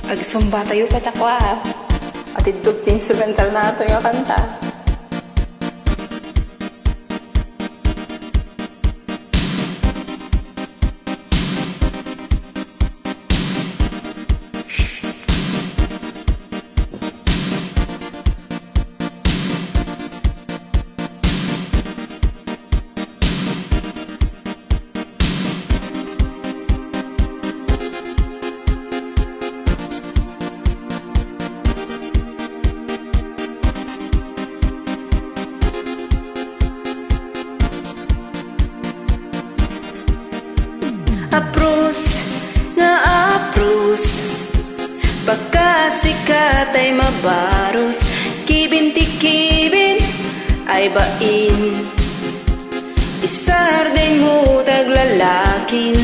Agsumba tayo patakwa. At idugting instrumental na ito yung kanta. Apros nga apros, pagkasikat ay mabaros. Kibin ti kibin ay bain, isarden mo taglalakin.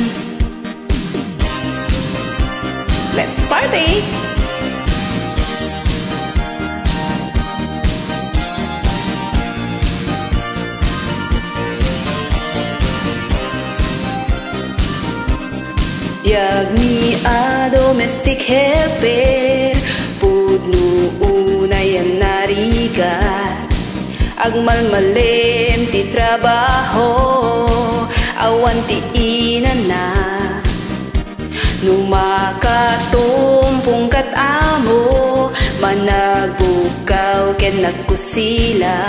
Let's party! Biag mi a domestic helper, pudno unay ang narigat. Agmalmalem ti trabaho, awan ti ina na. Numakatumpong kat amo, managbukaw ken nagkusila.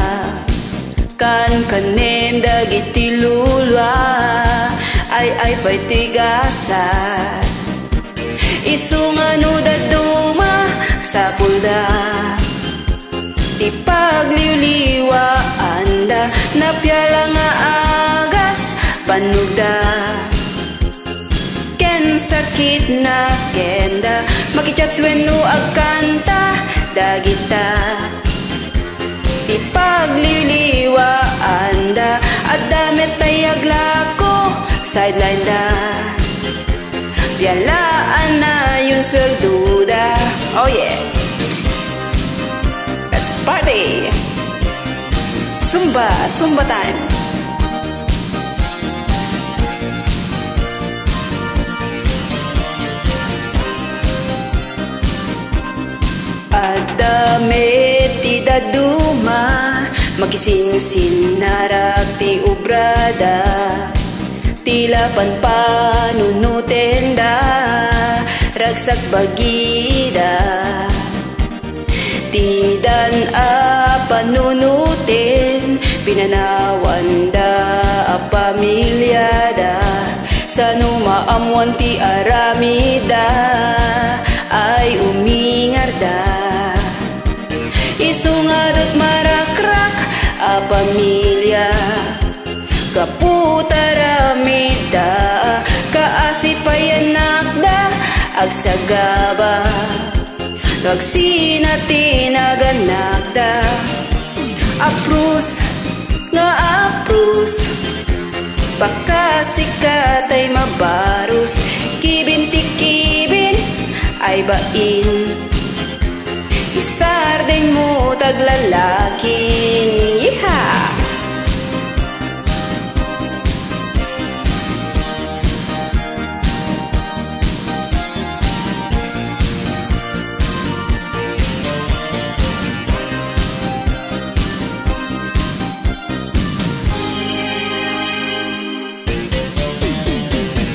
Kan kanem dagiti lulwa, ay pa'y tigasat. Isungano daduma sa pulda, ipagliwliwa anda, napyala nga agas panugda. Ken sakit na kenda, makichatwen no agkanta dagita. Ipagliwliwa anda, at damit ay aglako sideline da. Pialaan na yung swelduda. Oh yeah! Let's party! Zumba! Zumba time! At damit ti daduma, magising-sin narak ti ubrada. Tila panpanunutenda, ragsak bagida. Tidan a panunutin, pinanawanda a pamilyada. Sa numaamuan ti aramida, ay umingarda. Isungadot marakrak a pamilya, kaputaramida. Kaasipayanakda agsagaba, nagsinatinaganakda. Apros nga apros, pagkasikat ay mabaros. Kibin ti kibin ay bain, isarden mo taglalakin. Yeehaw!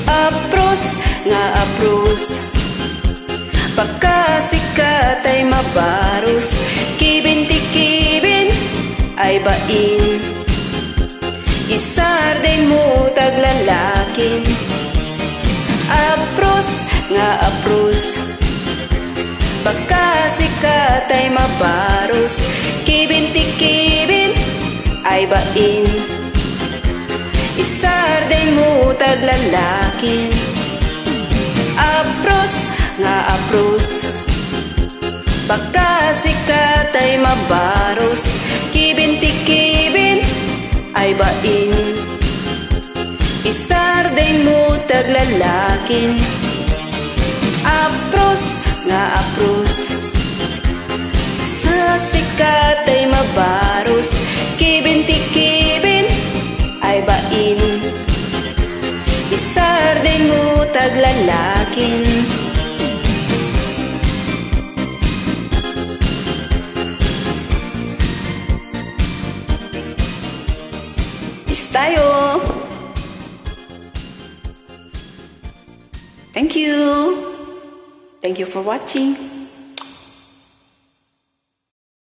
Apros nga apros, pagkasikat ay mabaros. Kibin ti kibin ay bain, isarden mo taglalakin. Apros nga apros, pagkasikat ay mabaros. Kibin ti kibin ay bain, isarden mo taglalakin. Apros nga apros, pagkasikat ay mabaros. Kibin ti kibin ay bain, isarden mo taglalakin. Apros nga apros, sa sikat ay mabaros. Kibin ti kibin ay bain, isarden mo taglalakin. Peace tayo. Thank you. Thank you for watching.